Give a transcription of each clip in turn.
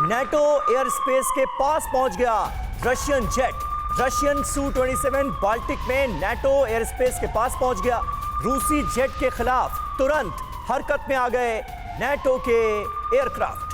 NATO air space के पास पहुंच गया Russian jet. Russian Su-27 Baltic में नेटो एयर स्पेस के पास पहुंच गया। रूसी जेट के खिलाफ तुरंत हरकत में आ गए नेटो के एयरक्राफ्ट।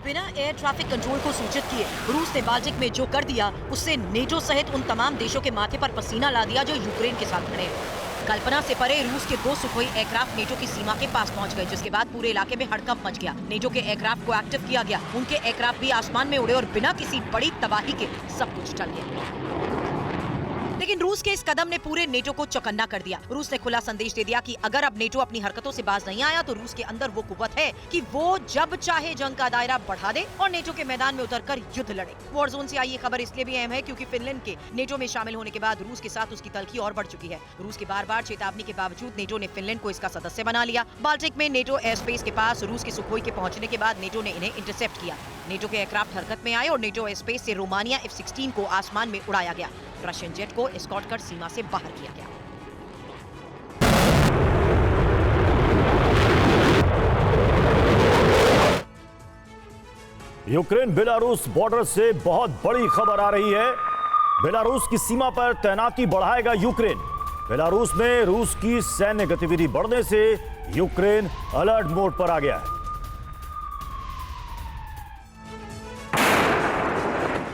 बिना एयर ट्रैफिक कंट्रोल को सूचित किए रूस ने बाल्टिक में जो कर दिया, उससे नेटो सहित उन तमाम देशों के माथे पर पसीना ला दिया जो यूक्रेन के साथ खड़े हैं। कल्पना से परे रूस के 2 सुखोई एयरक्राफ्ट नेटो की सीमा के पास पहुंच गए, जिसके बाद पूरे इलाके में हड़कंप मच गया। नेटो के एयरक्राफ्ट को एक्टिव किया गया। उनके एयरक्राफ्ट भी आसमान में उड़े और बिना किसी बड़ी तबाही के सब कुछ टल गया। लेकिन रूस के इस कदम ने पूरे नेटो को चौकन्ना कर दिया। रूस ने खुला संदेश दे दिया कि अगर अब नेटो अपनी हरकतों से बाज नहीं आया तो रूस के अंदर वो कुव्वत है कि वो जब चाहे जंग का दायरा बढ़ा दे और नेटो के मैदान में उतरकर युद्ध लड़े। वॉर जोन से आई ये खबर इसलिए भी अहम है क्योंकि फिनलैंड के नेटो में शामिल होने के बाद रूस के साथ उसकी तल्खी और बढ़ चुकी है। रूस की बार-बार चेतावनी के बावजूद नेटो ने फिनलैंड को इसका सदस्य बना लिया। बाल्टिक में नेटो एयर स्पेस के पास रूस के सुखोई के पहुंचने के बाद नेटो ने इन्हें इंटरसेप्ट किया। नेटो के एयरक्राफ्ट हरकत में आए और नेटो एयर स्पेस से रोमानिया F-16 को आसमान में उड़ाया गया। रशियन जेट को एस्कॉर्ट कर सीमा से बाहर किया गया। यूक्रेन बेलारूस बॉर्डर से बहुत बड़ी खबर आ रही है। बेलारूस की सीमा पर तैनाती बढ़ाएगा यूक्रेन। बेलारूस में रूस की सैन्य गतिविधि बढ़ने से यूक्रेन अलर्ट मोड पर आ गया है।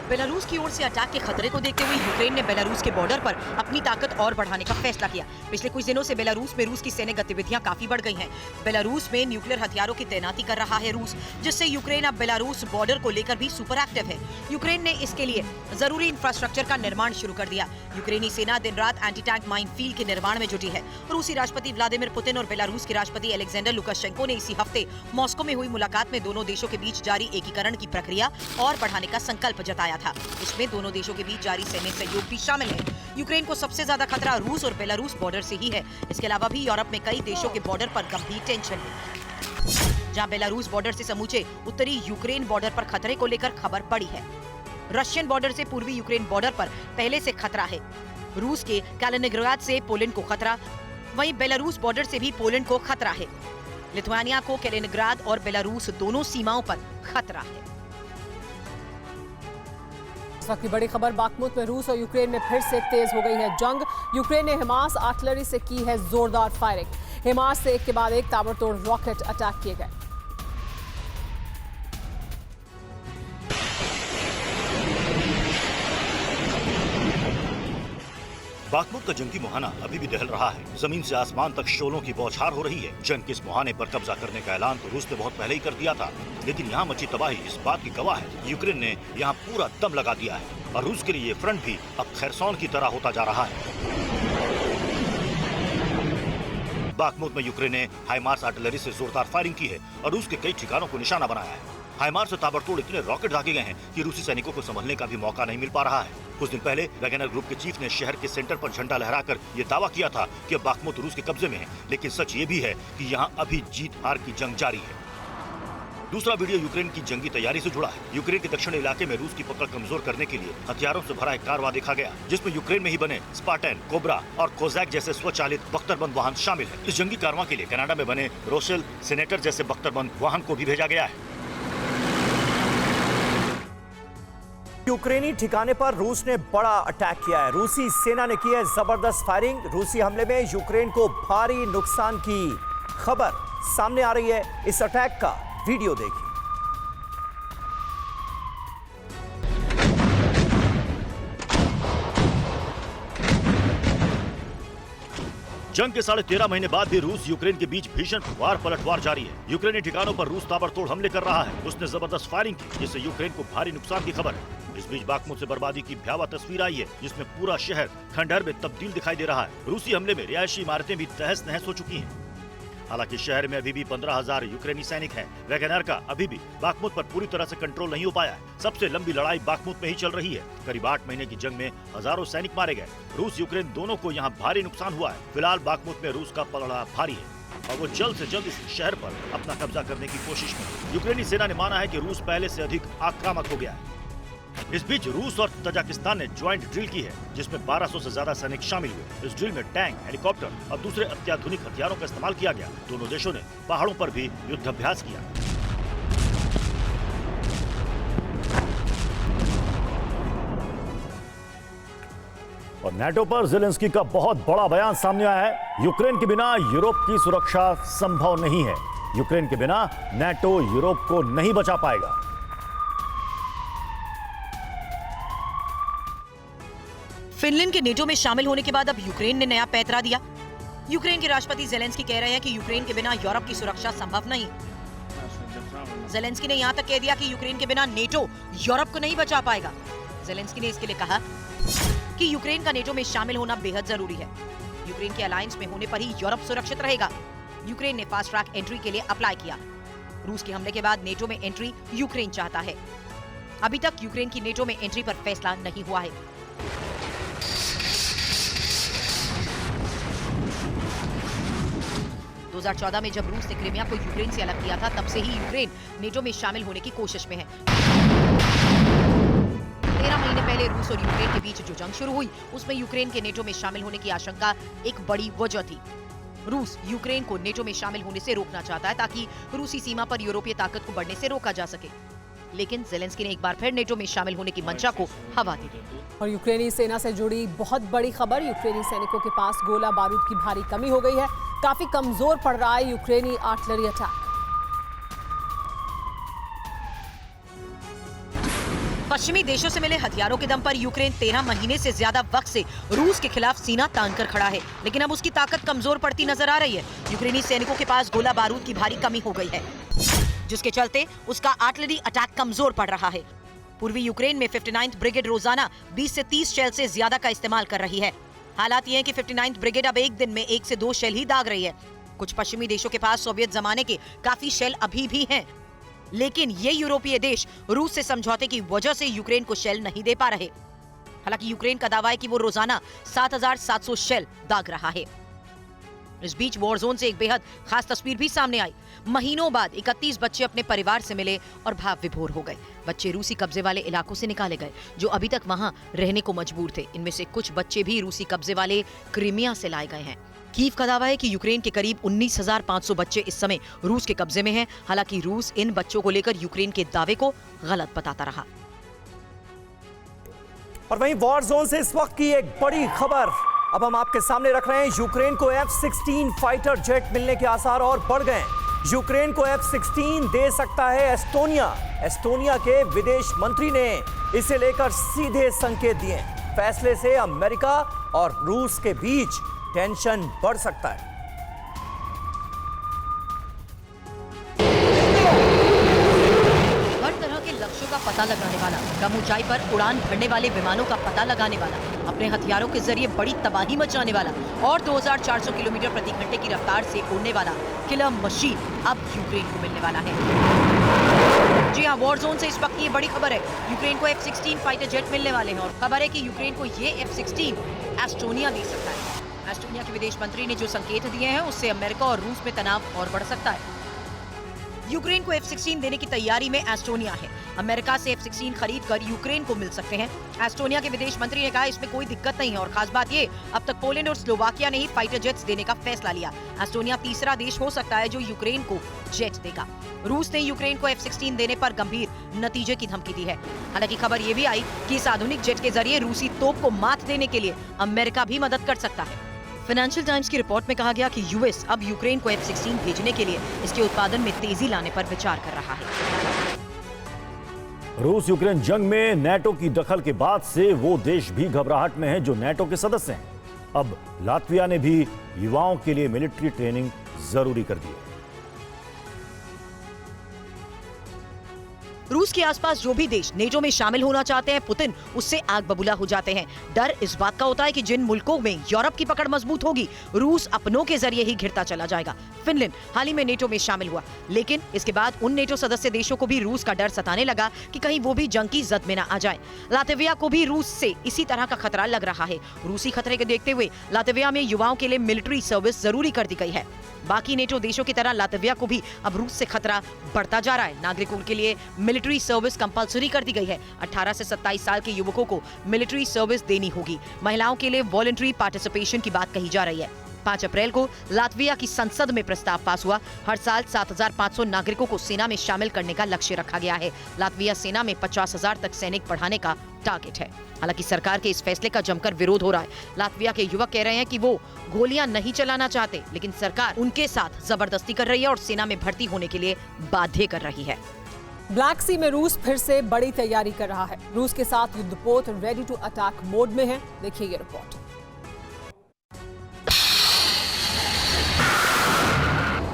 बेलारूस की ओर से अटैक के खतरे को देखते हुए यूक्रेन ने बेलारूस के बॉर्डर पर अपनी ताकत और बढ़ाने का फैसला किया। पिछले कुछ दिनों से बेलारूस में रूस की सैन्य गतिविधियां काफी बढ़ गई हैं। बेलारूस में न्यूक्लियर हथियारों की तैनाती कर रहा है रूस, जिससे यूक्रेन अब बेलारूस बॉर्डर को लेकर भी सुपर एक्टिव है। यूक्रेन ने इसके लिए जरूरी इंफ्रास्ट्रक्चर का निर्माण शुरू कर दिया। यूक्रेनी सेना दिन रात एंटी टैंक माइन फील्ड के निर्माण में जुटी है। रूसी राष्ट्रपति व्लादिमीर पुतिन और बेलारूस के राष्ट्रपति अलेक्जेंडर लुकाशेंको ने इसी हफ्ते मॉस्को में हुई मुलाकात में दोनों देशों के बीच जारी एकीकरण की प्रक्रिया और बढ़ाने का संकल्प जताया था। इसमें दोनों देशों के बीच जारी सैन्य सहयोग भी शामिल है। यूक्रेन को सबसे ज्यादा खतरा रूस और बेलारूस बॉर्डर से ही है। इसके अलावा भी यूरोप में कई देशों के बॉर्डर पर गंभीर टेंशन है। जहां बेलारूस बॉर्डर से समूचे उत्तरी यूक्रेन बॉर्डर पर खतरे को लेकर खबर पड़ी है। रशियन बॉर्डर से पूर्वी यूक्रेन बॉर्डर पर पहले से खतरा है। रूस के कैलिनिंग्राड से पोलैंड को खतरा, वहीं बेलारूस बॉर्डर से भी पोलैंड को खतरा है। लिथुआनिया को कैलिनिंग्राड और बेलारूस दोनों सीमाओं पर खतरा है। इस वक्त की बड़ी खबर, बाखमुत में रूस और यूक्रेन में फिर से तेज हो गई है जंग। यूक्रेन ने हिमास आर्टिलरी से की है जोरदार फायरिंग। हिमास से एक के बाद एक ताबड़तोड़ रॉकेट अटैक किए गए। बाखमुत का जंगी मुहाना अभी भी दहल रहा है। जमीन से आसमान तक शोलों की बौछार हो रही है। जंग के इस मुहाने पर कब्जा करने का ऐलान तो रूस ने बहुत पहले ही कर दिया था, लेकिन यहाँ मची तबाही इस बात की गवाह है। यूक्रेन ने यहाँ पूरा दम लगा दिया है और रूस के लिए ये फ्रंट भी अब खैरसौन की तरह होता जा रहा है। बाखमुत में यूक्रेन ने हाइमार्स आर्टिलरी से जोरदार फायरिंग की है और रूस के कई ठिकानों को निशाना बनाया है। हाइमार्स से ताबड़तोड़ इतने रॉकेट दागे गए हैं कि रूसी सैनिकों को संभलने का भी मौका नहीं मिल पा रहा है। कुछ दिन पहले वैगनर ग्रुप के चीफ ने शहर के सेंटर पर झंडा लहराकर ये दावा किया था कि अब बाखमुत रूस के कब्जे में है, लेकिन सच ये भी है कि यहाँ अभी जीत हार की जंग जारी है। दूसरा वीडियो यूक्रेन की जंगी तैयारी से जुड़ा है। यूक्रेन के दक्षिणी इलाके में रूस की पकड़ कमजोर करने के लिए हथियारों से भरा एक कारवां देखा गया, जिसमें यूक्रेन में ही बने स्पार्टन, कोब्रा और कोजैक जैसे स्वचालित बख्तरबंद वाहन शामिल है। इस जंगी कारवां के लिए कनाडा में बने रोशेल सेनेटर जैसे बख्तरबंद वाहन को भी भेजा गया है। यूक्रेनी ठिकाने पर रूस ने बड़ा अटैक किया है। रूसी सेना ने की है जबरदस्त फायरिंग। रूसी हमले में यूक्रेन को भारी नुकसान की खबर सामने आ रही है। इस अटैक का वीडियो देखिए। जंग के 13.5 महीने बाद भी रूस यूक्रेन के बीच भीषण वार पलटवार जारी है। यूक्रेनी ठिकानों पर रूस ताबड़तोड़ हमले कर रहा है। उसने जबरदस्त फायरिंग की, जिससे यूक्रेन को भारी नुकसान की खबर है। इस बीच बाखमुत से बर्बादी की भयावह तस्वीर आई है, जिसमें पूरा शहर खंडहर में तब्दील दिखाई दे रहा है। रूसी हमले में रिहायशी इमारतें भी तहस नहस हो चुकी हैं। हालांकि शहर में अभी भी 15,000 यूक्रेनी सैनिक हैं। वैगनर का अभी भी बाखमुत पर पूरी तरह से कंट्रोल नहीं हो पाया है। सबसे लंबी लड़ाई बाखमुत में ही चल रही है। करीब 8 महीने की जंग में हजारों सैनिक मारे गए। रूस यूक्रेन दोनों को यहाँ भारी नुकसान हुआ है। फिलहाल बाखमुत में रूस का पलड़ा भारी है और वो जल्द से जल्द इस शहर पर अपना कब्जा करने की कोशिश में है। यूक्रेनी सेना ने माना है कि रूस पहले से अधिक आक्रामक हो गया है। इस बीच रूस और तजाकिस्तान ने ज्वाइंट ड्रिल की है, जिसमें 1200 से ज्यादा सैनिक शामिल हुए। इस ड्रिल में टैंक, हेलीकॉप्टर और दूसरे अत्याधुनिक हथियारों का इस्तेमाल किया गया। दोनों देशों ने पहाड़ों पर भी युद्धाभ्यास किया। और नाटो पर ज़ेलेंस्की का बहुत बड़ा बयान सामने आया है। यूक्रेन के बिना यूरोप की सुरक्षा संभव नहीं है। यूक्रेन के बिना नाटो यूरोप को नहीं बचा पाएगा। फिनलैंड के नेटो में शामिल होने के बाद अब यूक्रेन ने नया पैंतरा दिया। यूक्रेन के राष्ट्रपति ज़ेलेंस्की कह रहे हैं कि यूक्रेन के बिना यूरोप की सुरक्षा संभव नहीं। ज़ेलेंस्की ने यहां तक कह दिया कि यूक्रेन के बिना नेटो यूरोप को नहीं बचा पाएगा। ज़ेलेंस्की ने इसके लिए कहा कि यूक्रेन का नेटो में शामिल होना बेहद जरूरी है। यूक्रेन के अलायंस में होने पर ही यूरोप सुरक्षित रहेगा। यूक्रेन ने फास्ट ट्रैक एंट्री के लिए अप्लाई किया। रूस के हमले के बाद नेटो में एंट्री यूक्रेन चाहता है। अभी तक यूक्रेन की नेटो में एंट्री पर फैसला नहीं हुआ है। दो 2014 में जब रूस ने क्रीमिया को यूक्रेन से अलग किया था, तब से ही यूक्रेन नेटो में शामिल होने की कोशिश में है। 13 महीने पहले रूस और यूक्रेन के बीच जो जंग शुरू हुई, उसमें यूक्रेन के नेटो में शामिल होने की आशंका एक बड़ी वजह थी। रूस यूक्रेन को नेटो में शामिल होने से रोकना चाहता है ताकि रूसी सीमा पर यूरोपीय ताकत को बढ़ने से रोका जा सके। लेकिन ज़ेलेंस्की ने एक बार फिर नेटो में शामिल होने की मंशा को हवा दी। और यूक्रेनी सेना से जुड़ी बहुत बड़ी खबर, यूक्रेनी सैनिकों के पास गोला बारूद की भारी कमी हो गई है। काफी कमजोर पड़ रहा है यूक्रेनी आर्टिलरी अटैक। पश्चिमी देशों से मिले हथियारों के दम पर यूक्रेन 13 महीने से ज्यादा वक्त से रूस के खिलाफ सीना तान कर खड़ा है, लेकिन अब उसकी ताकत कमजोर पड़ती नजर आ रही है। यूक्रेनी सैनिकों के पास गोला बारूद की भारी कमी हो गई है, जिसके चलते उसका आर्टिलरी अटैक कमजोर पड़ रहा है। पूर्वी यूक्रेन में 59th ब्रिगेड रोजाना 20 से 30 शेल से ज्यादा का इस्तेमाल कर रही है। हालात ये हैं कि 59th ब्रिगेड अब एक दिन में 1 से 2 शेल ही दाग रही है। कुछ पश्चिमी देशों के पास सोवियत जमाने के काफी शेल अभी भी हैं, लेकिन ये यूरोपीय देश रूस से समझौते की वजह से यूक्रेन को शेल नहीं दे पा रहे। हालांकि यूक्रेन का दावा है कि वो रोजाना 7,700 शेल दाग रहा है। इस बीच वॉर जोन से एक बेहद खास तस्वीर भी सामने आई। महीनों बाद 31 बच्चे अपने परिवार से मिले और भाव विभोर हो गए। बच्चे रूसी कब्जे वाले इलाकों से निकाले गए, जो अभी तक वहां रहने को मजबूर थे। इनमें से कुछ बच्चे भी रूसी कब्जे वाले क्रीमिया से लाए गए हैं। कीव का दावा है कि यूक्रेन के करीब 19,500 बच्चे इस समय रूस के कब्जे में हैं। हालांकि रूस इन बच्चों को लेकर यूक्रेन के दावे को गलत बताता रहा। और वहीं वॉर जोन से इस वक्त की एक बड़ी खबर अब हम आपके सामने रख रहे हैं। यूक्रेन को F-16 फाइटर जेट मिलने के आसार और बढ़ गए। यूक्रेन को F-16 दे सकता है एस्टोनिया। एस्टोनिया के विदेश मंत्री ने इसे लेकर सीधे संकेत दिए। फैसले से अमेरिका और रूस के बीच टेंशन बढ़ सकता है। हर तरह के लक्ष्यों का पता लगाने वाला, कम ऊंचाई पर उड़ान भरने वाले विमानों का पता लगाने वाला, अपने हथियारों के जरिए बड़ी तबाही मचाने वाला और 2400 किलोमीटर प्रति घंटे की रफ्तार से उड़ने वाला किलर मशीन अब यूक्रेन को मिलने वाला है। जी हाँ, वॉर जोन से इस वक्त ये बड़ी खबर है। यूक्रेन को F-16 फाइटर जेट मिलने वाले हैं और खबर है कि यूक्रेन को ये F-16 एस्टोनिया दे सकता है। एस्टोनिया के विदेश मंत्री ने जो संकेत दिए हैं, उससे अमेरिका और रूस में तनाव और बढ़ सकता है। यूक्रेन को F-16 देने की तैयारी में एस्टोनिया है। अमेरिका से F-16 खरीद कर यूक्रेन को मिल सकते हैं। एस्टोनिया के विदेश मंत्री ने कहा इसमें कोई दिक्कत नहीं है और खास बात ये, अब तक पोलैंड और स्लोवाकिया ने ही फाइटर जेट्स देने का फैसला लिया। एस्टोनिया तीसरा देश हो सकता है जो यूक्रेन को जेट देगा। रूस ने यूक्रेन को F-16 देने पर गंभीर नतीजे की धमकी दी है। हालांकि खबर ये भी आई कि इस आधुनिक जेट के जरिए रूसी तोप को मात देने के लिए अमेरिका भी मदद कर सकता है। फाइनेंशियल टाइम्स की रिपोर्ट में कहा गया कि यूएस अब यूक्रेन को F-16 भेजने के लिए इसके उत्पादन में तेजी लाने पर विचार कर रहा है। रूस यूक्रेन जंग में नाटो की दखल के बाद से वो देश भी घबराहट में है जो नाटो के सदस्य हैं। अब लातविया ने भी युवाओं के लिए मिलिट्री ट्रेनिंग जरूरी कर दी है। रूस के आसपास जो भी देश नेटो में शामिल होना चाहते हैं, पुतिन उससे आग बबूला हो जाते हैं। डर इस बात का होता है कि जिन मुल्कों में यूरोप की पकड़ मजबूत होगी, रूस अपनों के जरिए ही घिरता चला जाएगा। फिनलैंड हाल ही में नेटो में शामिल हुआ, लेकिन इसके बाद उन नेटो सदस्य देशों को भी रूस का डर सताने लगा कि कहीं वो भी जंग की जद में न आ जाए। लातविया को भी रूस से इसी तरह का खतरा लग रहा है। रूसी खतरे को देखते हुए लातविया में युवाओं के लिए मिलिट्री सर्विस जरूरी कर दी गई है। बाकी नेटो देशों की तरह लातविया को भी अब रूस से खतरा बढ़ता जा रहा है। नागरिकों के लिए मिलिट्री सर्विस कंपलसरी कर दी गई है। 18 से 27 साल के युवकों को मिलिट्री सर्विस देनी होगी। महिलाओं के लिए वॉलंटरी पार्टिसिपेशन की बात कही जा रही है। 5 अप्रैल को लातविया की संसद में प्रस्ताव पास हुआ। हर साल 7,500 नागरिकों को सेना में शामिल करने का लक्ष्य रखा गया है। लातविया सेना में 50,000 तक सैनिक बढ़ाने का टारगेट है। हालांकि सरकार के इस फैसले का जमकर विरोध हो रहा है। लातविया के युवक कह रहे हैं कि वो गोलियां नहीं चलाना चाहते, लेकिन सरकार उनके साथ जबरदस्ती कर रही है और सेना में भर्ती होने के लिए बाध्य कर रही है। ब्लैक सी में रूस फिर से बड़ी तैयारी कर रहा है। रूस के साथ युद्धपोत रेडी टू अटैक मोड में है। देखिए ये रिपोर्ट।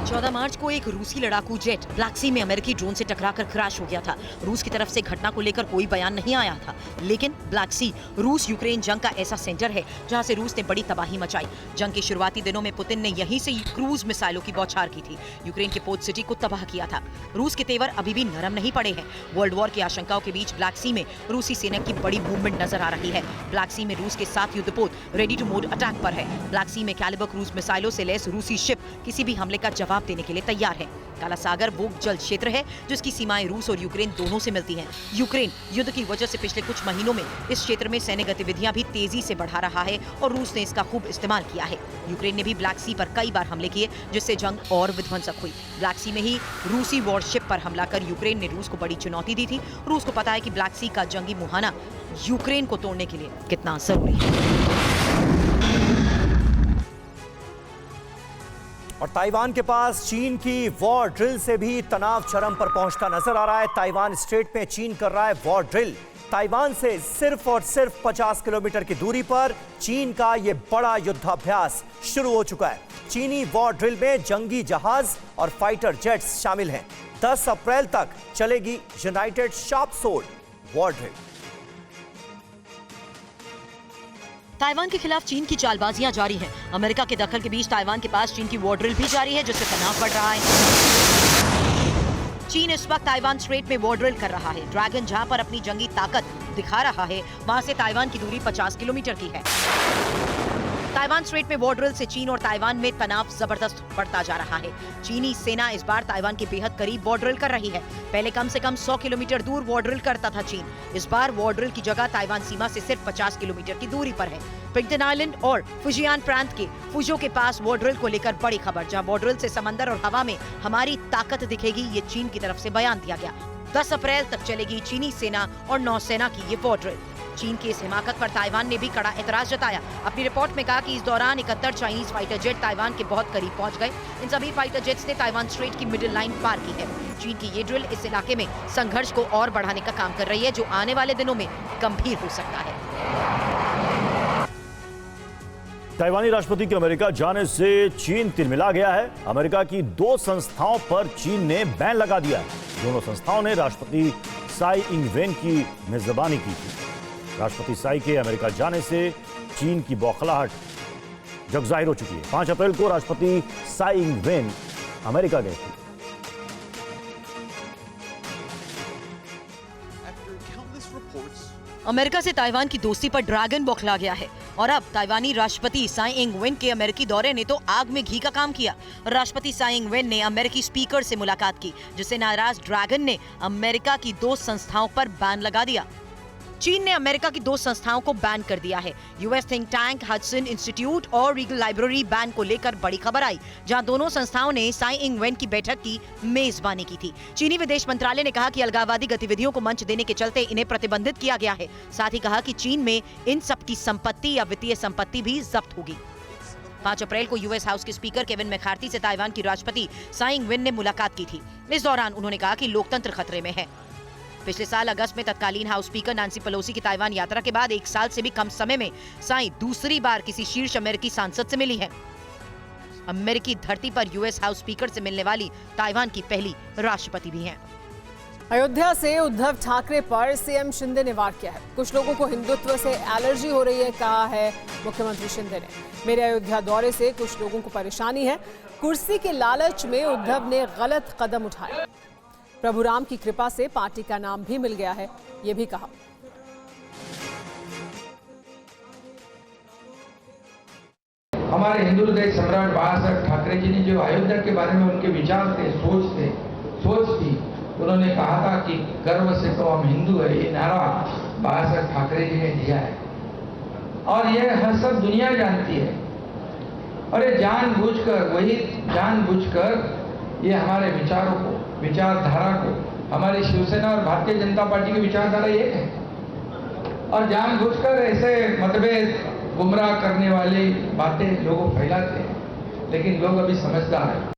14 मार्च को एक रूसी लड़ाकू जेट ब्लैक सी में अमेरिकी ड्रोन से टकराकर क्रैश हो गया था। रूस की तरफ से घटना को लेकर कोई बयान नहीं आया था, लेकिन ब्लैक सी रूस यूक्रेन जंग का ऐसा सेंटर है जहां से रूस ने बड़ी तबाही मचाई। जंग के शुरुआती दिनों में पुतिन ने यहीं से क्रूज मिसाइलों की बौछार की थी। यूक्रेन के पोर्ट सिटी को तबाह किया था। रूस के तेवर अभी भी नरम नहीं पड़े हैं। वर्ल्ड वॉर की आशंकाओं के बीच ब्लैक सी में रूसी सेना की बड़ी मूवमेंट नजर आ रही है। ब्लैक सी में रूस के 7 युद्धपोत रेडी टू मोड अटैक पर है। ब्लैक सी में कैलिबर क्रूज मिसाइलों से लैस रूसी शिप किसी भी हमले का जवाब देने के लिए तैयार है। काला सागर वो जल क्षेत्र है जिसकी सीमाएं रूस और यूक्रेन दोनों से मिलती हैं। यूक्रेन युद्ध की वजह से पिछले कुछ महीनों में इस क्षेत्र में सैन्य गतिविधियां भी तेजी से बढ़ा रहा है और रूस ने इसका खूब इस्तेमाल किया है। यूक्रेन ने भी ब्लैक सी पर कई बार हमले किए, जिससे जंग और विध्वंसक हुई। ब्लैक सी में ही रूसी वॉरशिप पर हमला कर यूक्रेन ने रूस को बड़ी चुनौती दी थी। रूस को पता है कि ब्लैक सी का जंगी मुहाना यूक्रेन को तोड़ने के लिए कितना जरूरी है। और ताइवान के पास चीन की वॉर ड्रिल से भी तनाव चरम पर पहुंचता नजर आ रहा है। ताइवान स्ट्रेट में चीन कर रहा है वॉर ड्रिल। ताइवान से सिर्फ और सिर्फ 50 किलोमीटर की दूरी पर चीन का यह बड़ा युद्धाभ्यास शुरू हो चुका है। चीनी वॉर ड्रिल में जंगी जहाज और फाइटर जेट्स शामिल हैं। 10 अप्रैल तक चलेगी United sharp sword war drill. Taiwan के खिलाफ चीन की चालबाजियां जारी हैं। अमेरिका के दखल के बीच ताइवान के पास चीन की वॉर ड्रिल भी जारी है, जिससे तनाव बढ़ रहा है। चीन इस वक्त ताइवान स्ट्रेट में वॉर ड्रिल कर रहा है। ड्रैगन जहां पर अपनी जंगी ताकत दिखा रहा है, वहां से ताइवान की दूरी 50 किलोमीटर की है। ताइवान स्ट्रेट में वॉर ड्रिल से चीन और ताइवान में तनाव जबरदस्त बढ़ता जा रहा है। चीनी सेना इस बार ताइवान के बेहद करीब वॉर ड्रिल कर रही है। पहले कम से कम 100 किलोमीटर दूर वॉर ड्रिल करता था चीन। इस बार वॉर ड्रिल की जगह ताइवान सीमा से सिर्फ 50 किलोमीटर की दूरी पर है। पिंगटन आइलैंड और फुजियान प्रांत के फुजो के पास वॉर ड्रिल को लेकर बड़ी खबर। जहां वॉर ड्रिल से समंदर और हवा में हमारी ताकत दिखेगी, ये चीन की तरफ से बयान दिया गया। 10 अप्रैल तक चलेगी चीनी सेना और नौसेना की ये वॉर ड्रिल। चीन की इस हिमाकत पर ताइवान ने भी कड़ा एतराज जताया। अपनी रिपोर्ट में कहा कि इस दौरान 71 चाइनीज फाइटर जेट ताइवान के बहुत करीब पहुंच गए। इन सभी फाइटर जेट्स ने ताइवान स्ट्रेट की मिडिल लाइन पार की है। चीन की ये ड्रिल इस इलाके में संघर्ष को और बढ़ाने का काम कर रही है, जो आने वाले दिनों में गंभीर हो सकता है। ताइवानी राष्ट्रपति के अमेरिका जाने से चीन तिलमिला गया है। अमेरिका की 2 संस्थाओं पर चीन ने बैन लगा दिया है। दोनों संस्थाओं ने राष्ट्रपति साई इंग वेन की मेजबानी की थी। राष्ट्रपति साई के अमेरिका जाने से चीन की बौखलाहट जग जाहिर हो चुकी है। 5 अप्रैल को राष्ट्रपति साई इंग वेन अमेरिका गए थे। अमेरिका से ताइवान की दोस्ती पर ड्रैगन बौखला गया है और अब ताइवानी राष्ट्रपति साई इंग वेन के अमेरिकी दौरे ने तो आग में घी का काम किया। राष्ट्रपति साई इंग वेन ने अमेरिकी स्पीकर से मुलाकात की, जिससे नाराज ड्रैगन ने अमेरिका की 2 संस्थाओं पर बैन लगा दिया। चीन ने अमेरिका की 2 संस्थाओं को बैन कर दिया है। US think tank Hudson institute और रीगल लाइब्रेरी बैन को लेकर बड़ी खबर आई, जहां दोनों संस्थाओं ने साई इंग वेन की बैठक की मेजबानी की थी। चीनी विदेश मंत्रालय ने कहा कि अलगाववादी गतिविधियों को मंच देने के चलते इन्हें प्रतिबंधित किया गया है। साथ ही कहा कि चीन में इन सब की संपत्ति या वित्तीय संपत्ति भी जब्त होगी। 5 अप्रैल को यूएस हाउस के स्पीकर केविन मैकार्थी से ताइवान की राष्ट्रपति साई इंग वेन ने मुलाकात की थी। इस दौरान उन्होंने कहा कि लोकतंत्र खतरे में है। पिछले साल अगस्त में तत्कालीन हाउस स्पीकर नैन्सी पेलोसी की ताइवान यात्रा के बाद 1 साल से भी कम समय में साई दूसरी बार किसी शीर्ष अमेरिकी सांसद से मिली है। अमेरिकी धरती पर यूएस हाउस स्पीकर से मिलने वाली ताइवान की पहली राष्ट्रपति भी हैं। अयोध्या से उद्धव ठाकरे पर सीएम शिंदे ने वार किया है। कुछ लोगों को हिंदुत्व से एलर्जी हो रही है, कहा है मुख्यमंत्री शिंदे ने। मेरे अयोध्या दौरे से कुछ लोगों को परेशानी है। कुर्सी के लालच में उद्धव ने गलत कदम उठाया। प्रभु राम की कृपा से पार्टी का नाम भी मिल गया है, ये भी कहा। हमारे हिंदू हृदय सम्राट बाला साहब ठाकरे जी ने जो अयोध्या के बारे में उनके विचार थे, सोच थी, उन्होंने कहा था कि गर्व से तो हम हिंदू है, ये नारा बाला साहब ठाकरे जी ने दिया है और ये हर सब दुनिया जानती है। और ये जानबूझकर ये हमारे विचारों को, विचारधारा को, हमारी शिवसेना और भारतीय जनता पार्टी की विचारधारा एक है और जानबूझकर ऐसे मतभेद, गुमराह करने वाली बातें लोगों फैलाते हैं, लेकिन लोग अभी समझदार हैं।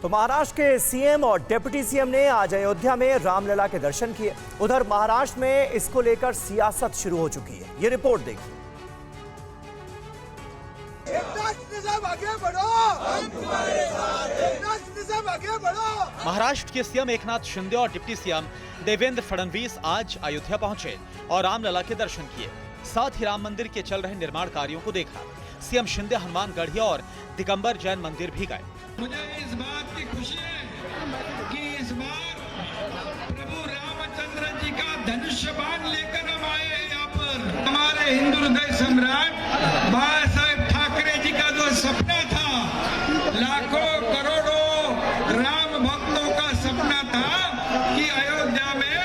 तो महाराष्ट्र के सीएम और डिप्टी सीएम ने आज अयोध्या में रामलला के दर्शन किए। उधर महाराष्ट्र में इसको लेकर सियासत शुरू हो चुकी है। ये रिपोर्ट देखिए। महाराष्ट्र के सीएम एकनाथ शिंदे और डिप्टी सीएम देवेंद्र फडणवीस आज अयोध्या पहुंचे और रामलला के दर्शन किए। साथ ही राम मंदिर के चल रहे निर्माण कार्यों को देखा। सीएम शिंदे हनुमान गढ़िया और दिगंबर जैन मंदिर भी गए। मुझे इस बात की खुशी है कि इस बार प्रभु रामचंद्र जी का धनुष्य बाण लेकर हम आए हैं यहाँ पर। हमारे हिंदू हृदय सम्राट बाला साहेब ठाकरे जी का जो सपना था, लाखों करोड़ों राम भक्तों का सपना था कि अयोध्या में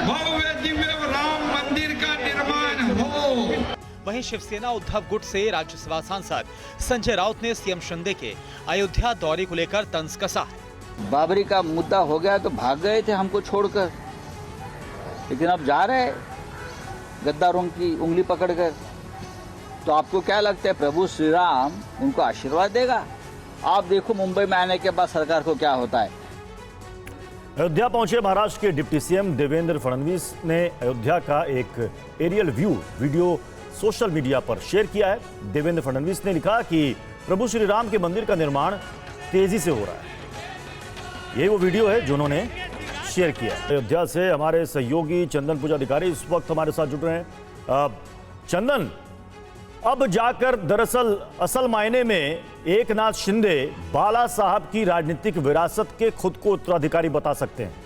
भव्य दिव्य राम मंदिर का निर्माण हो। वहीं शिवसेना उद्धव गुट से राज्यसभा सांसद संजय राउत ने सीएम शिंदे के अयोध्या दौरे को लेकर तंज कसा है। बाबरी का मुद्दा हो गया तो भाग गए थे हमको छोड़कर, लेकिन अब जा रहे गद्दारों की उंगली पकड़कर। तो आपको क्या लगता है प्रभु श्री राम उनको आशीर्वाद देगा? आप देखो मुंबई में आने के बाद सरकार को क्या होता है। अयोध्या पहुंचे महाराष्ट्र के डिप्टी सीएम देवेंद्र फडणवीस ने अयोध्या का एक aerial view video social media पर शेयर किया है। देवेंद्र फडणवीस ने लिखा कि प्रभु श्री राम के मंदिर का निर्माण तेजी से हो रहा है। ये वो वीडियो है जो उन्होंने शेयर किया। अयोध्या से हमारे सहयोगी चंदन पूजा अधिकारी इस वक्त हमारे साथ जुड़ रहे हैं। चंदन, अब जाकर दरअसल असल मायने में एकनाथ शिंदे बाला साहब की राजनीतिक विरासत के खुद को उत्तराधिकारी बता सकते हैं।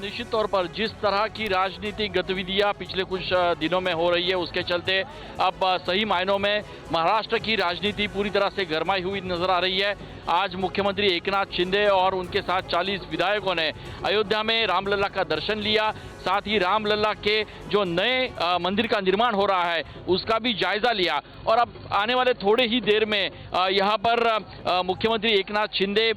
निश्चित तौर पर जिस तरह की राजनीतिक गतिविधियां पिछले कुछ दिनों में हो रही है, उसके चलते अब सही मायनों में महाराष्ट्र की राजनीति पूरी तरह से गरमाई हुई नजर आ रही है। आज मुख्यमंत्री एकनाथ शिंदे और उनके साथ 40 विधायकों ने अयोध्या में रामलला का दर्शन लिया। साथ ही रामलला के जो नए मंदिर का निर्माण हो रहा है उसका भी जायजा लिया। और अब आने वाले थोड़े ही देर में यहाँ पर मुख्यमंत्री एकनाथ शिंदे,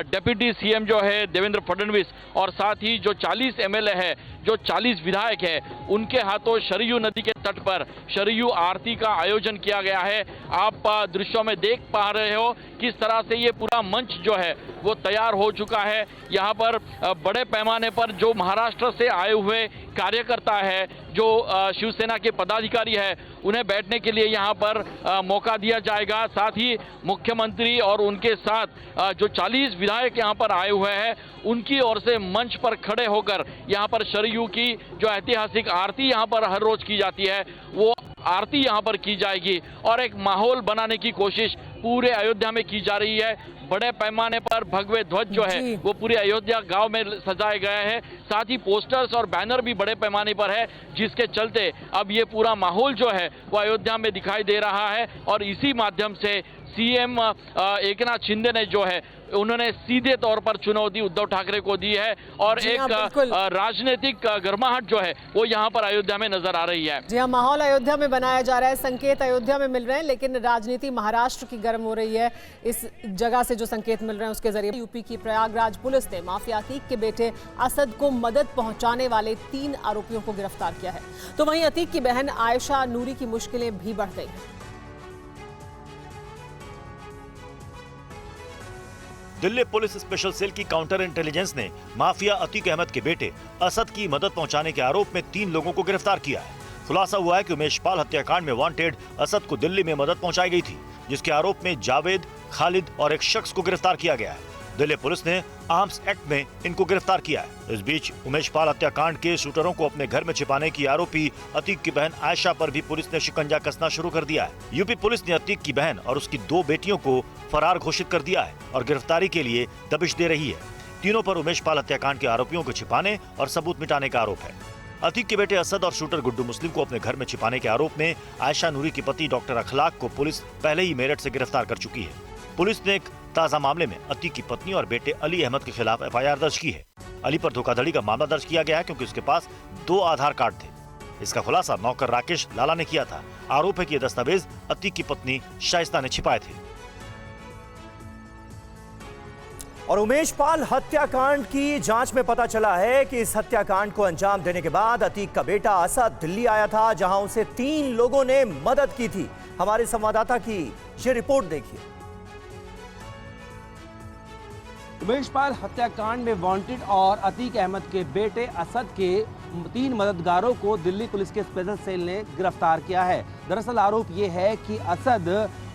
डिप्टी सीएम जो है देवेंद्र फडणवीस और साथ ही जो 40 एमएलए है, जो 40 विधायक है, उनके हाथों सरयू नदी के तट पर सरयू आरती का आयोजन किया गया है। आप दृश्यों में देख पा रहे हो किस तरह से ये पूरा मंच जो है वो तैयार हो चुका है। यहाँ पर बड़े पैमाने पर जो महाराष्ट्र से आए हुए कार्यकर्ता है, जो शिवसेना के पदाधिकारी है, उन्हें बैठने के लिए यहाँ पर मौका दिया जाएगा। साथ ही मुख्यमंत्री और उनके साथ जो 40 विधायक यहाँ पर आए हुए हैं, उनकी ओर से मंच पर खड़े होकर यहाँ पर सरयू की जो ऐतिहासिक आरती यहाँ पर हर रोज की जाती है, वो आरती यहाँ पर की जाएगी। और एक माहौल बनाने की कोशिश पूरे अयोध्या में की जा रही है। बड़े पैमाने पर भगवे ध्वज जो है वो पूरे अयोध्या गांव में सजाए गए हैं। साथ ही पोस्टर्स और बैनर भी बड़े पैमाने पर है, जिसके चलते अब ये पूरा माहौल जो है वो अयोध्या में दिखाई दे रहा है। और इसी माध्यम से सीएम एकनाथ शिंदे ने जो है उन्होंने सीधे तौर पर चुनौती उद्धव ठाकरे को दी है और एक राजनीतिक गर्माहट जो है वो यहाँ पर अयोध्या में नजर आ रही है। जी हाँ, माहौल अयोध्या में बनाया जा रहा है, संकेत अयोध्या में मिल रहे हैं, लेकिन राजनीति महाराष्ट्र की गर्म हो रही है। इस जगह से जो संकेत मिल रहे हैं उसके जरिए यूपी की प्रयागराज पुलिस ने माफिया अतीक के बेटे असद को मदद पहुंचाने वाले 3 आरोपियों को गिरफ्तार किया है। तो वहीं अतीक की बहन आयशा नूरी की मुश्किलें भी बढ़ गई हैं। दिल्ली पुलिस स्पेशल सेल की काउंटर इंटेलिजेंस ने माफिया अतीक अहमद के बेटे असद की मदद पहुंचाने के आरोप में 3 लोगों को गिरफ्तार किया है। खुलासा हुआ है कि उमेश पाल हत्याकांड में वांटेड असद को दिल्ली में मदद पहुंचाई गई थी, जिसके आरोप में जावेद, खालिद और एक शख्स को गिरफ्तार किया गया है। दिल्ली पुलिस ने आर्म्स एक्ट में इनको गिरफ्तार किया है। इस बीच उमेश पाल हत्याकांड के शूटरों को अपने घर में छिपाने की आरोपी अतीक की बहन आयशा पर भी पुलिस ने शिकंजा कसना शुरू कर दिया है। यूपी पुलिस ने अतीक की बहन और उसकी 2 बेटियों को फरार घोषित कर दिया है और गिरफ्तारी के लिए दबिश दे रही है। तीनों पर उमेश पाल हत्याकांड के आरोपियों को छिपाने और सबूत मिटाने का आरोप है। अतीक के बेटे असद और शूटर गुड्डू मुस्लिम को अपने घर में छिपाने के आरोप में आयशा नूरी के पति डॉक्टर अखलाक को पुलिस पहले ही मेरठ से गिरफ्तार कर चुकी है। पुलिस ने एक ताजा मामले में अतीक की पत्नी और बेटे अली अहमद के खिलाफ FIR दर्ज की है। अली पर धोखाधड़ी का मामला दर्ज किया गया है क्योंकि उसके पास 2 आधार कार्ड थे। इसका खुलासा नौकर राकेश लाला ने किया था। आरोप है कि ये दस्तावेज अतीक की पत्नी शाइस्ता ने छिपाए थे। और उमेश पाल हत्याकांड की जांच में पता चला है कि इस हत्याकांड को अंजाम देने के बाद अतीक का बेटा असद दिल्ली आया था, जहां उसे 3 लोगों ने मदद की थी। हमारे संवाददाता की ये रिपोर्ट देखिए। उमेश पाल हत्याकांड में वांटेड और अतीक अहमद के बेटे असद के 3 मददगारों को दिल्ली पुलिस के स्पेशल सेल ने गिरफ्तार किया है। दरअसल आरोप ये है कि असद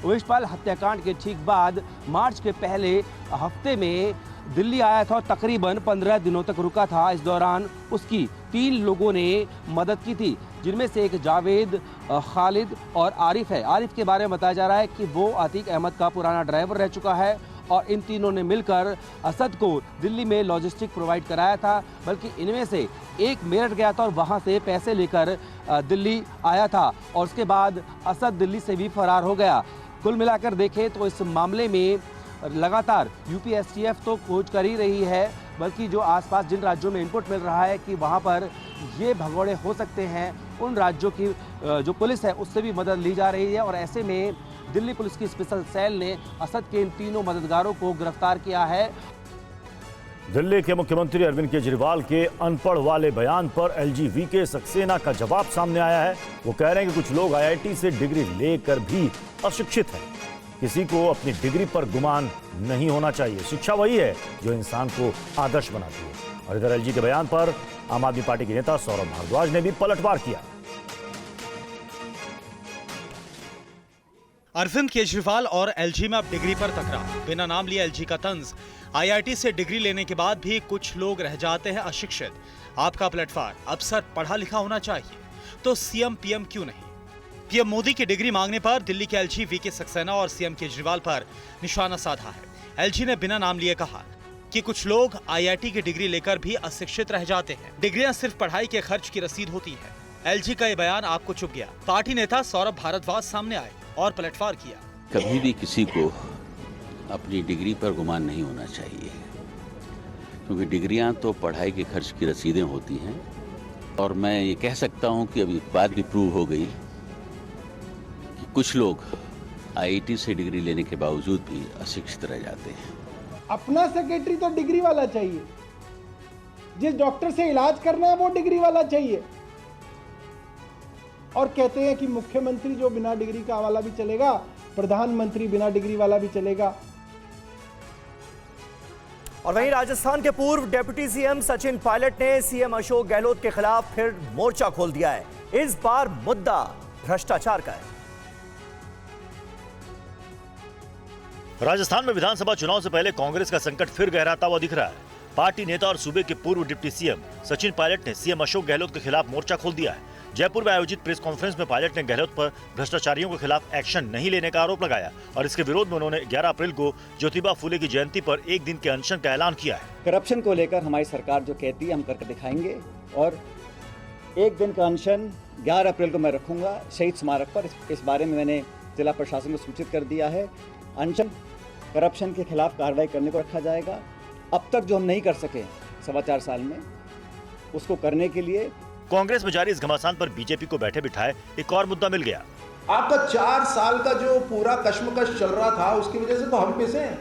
उमेश पाल हत्याकांड के ठीक बाद मार्च के पहले हफ्ते में दिल्ली आया था और तकरीबन 15 दिनों तक रुका था। इस दौरान उसकी 3 लोगों ने मदद की थी, जिनमें से एक जावेद, खालिद और आरिफ है। आरिफ के बारे में बताया जा रहा है कि वो अतीक अहमद का पुराना ड्राइवर रह चुका है और इन तीनों ने मिलकर असद को दिल्ली में लॉजिस्टिक प्रोवाइड कराया था। बल्कि इनमें से एक मेरठ गया था और वहां से पैसे लेकर दिल्ली आया था और उसके बाद असद दिल्ली से भी फरार हो गया। कुल मिलाकर देखें तो इस मामले में लगातार यूपी STF तो खोज कर ही रही है, बल्कि जो आसपास जिन राज्यों में इनपुट मिल रहा है कि वहां पर ये भगौड़े हो सकते हैं, उन राज्यों की जो पुलिस है उससे भी मदद ली जा रही है। और ऐसे में दिल्ली पुलिस की स्पेशल सेल ने असद के इन 3 मददगारों को गिरफ्तार किया है। दिल्ली के मुख्यमंत्री अरविंद केजरीवाल के अनपढ़ वाले बयान पर LG VK सक्सेना का जवाब सामने आया है। वो कह रहे हैं कि कुछ लोग IIT से डिग्री लेकर भी अशिक्षित हैं। किसी को अपनी डिग्री पर गुमान नहीं होना चाहिए। शिक्षा वही है जो इंसान को आदर्श बनाती है। और इधर LG के बयान पर आम आदमी पार्टी के नेता सौरभ भारद्वाज ने भी पलटवार किया। अरविंद केजरीवाल और LG में अब डिग्री पर टकराव। बिना नाम लिए LG का तंज। IIT से डिग्री लेने के बाद भी कुछ लोग रह जाते हैं अशिक्षित। आपका प्लेटफार्म अफसर पढ़ा लिखा होना चाहिए, तो CM PM क्यों नहीं? PM मोदी की डिग्री मांगने पर दिल्ली के LG VK सक्सेना और CM केजरीवाल पर निशाना साधा है। LG ने बिना नाम लिए कहा कि कुछ लोग IIT की डिग्री लेकर भी अशिक्षित रह जाते हैं। डिग्रियां सिर्फ पढ़ाई के खर्च की रसीद होती है। LG का ये बयान आपको चुभ गया। पार्टी नेता सौरभ भारद्वाज सामने आए और पलटवार किया। कभी भी किसी को अपनी डिग्री पर गुमान नहीं होना चाहिए, क्योंकि डिग्रियां तो पढ़ाई के खर्च की रसीदें होती हैं। और मैं ये कह सकता हूं कि अभी बात भी प्रूव हो गई कि कुछ लोग IIT से डिग्री लेने के बावजूद भी अशिक्षित रह जाते हैं। अपना सेक्रेटरी तो डिग्री वाला चाहिए, जिस डॉक्टर से इलाज करना है वो डिग्री वाला चाहिए। और कहते हैं कि मुख्यमंत्री जो बिना डिग्री का वाला भी चलेगा, प्रधानमंत्री बिना डिग्री वाला भी चलेगा। और वहीं राजस्थान के पूर्व डिप्टी CM सचिन पायलट ने CM अशोक गहलोत के खिलाफ फिर मोर्चा खोल दिया है। इस बार मुद्दा भ्रष्टाचार का है। राजस्थान में विधानसभा चुनाव से पहले कांग्रेस का संकट फिर गहराता हुआ दिख रहा है। पार्टी नेता और सूबे के पूर्व डिप्टी CM सचिन पायलट ने CM अशोक गहलोत के खिलाफ मोर्चा खोल दिया है। जयपुर में आयोजित प्रेस कॉन्फ्रेंस में पायलट ने गहलोत पर भ्रष्टाचारियों के खिलाफ एक्शन नहीं लेने का आरोप लगाया और इसके विरोध में उन्होंने 11 अप्रैल को ज्योतिबा फूले की जयंती पर 1 दिन के अनशन का ऐलान किया है। करप्शन को लेकर हमारी सरकार जो कहती है हम करके दिखाएंगे और 1 दिन का अनशन 11 अप्रैल को मैं रखूंगा शहीद स्मारक पर। इस बारे में मैंने जिला प्रशासन को सूचित कर दिया है। अनशन करप्शन के खिलाफ कार्रवाई करने को रखा जाएगा। अब तक जो हम नहीं कर सके 4.25 साल में, उसको करने के लिए कांग्रेस में जारी इस घमासान पर बीजेपी को बैठे बिठाए एक और मुद्दा मिल गया। आपका 4 साल का जो पूरा कश्मकश चल रहा था उसकी वजह से तो हम पिसे हैं,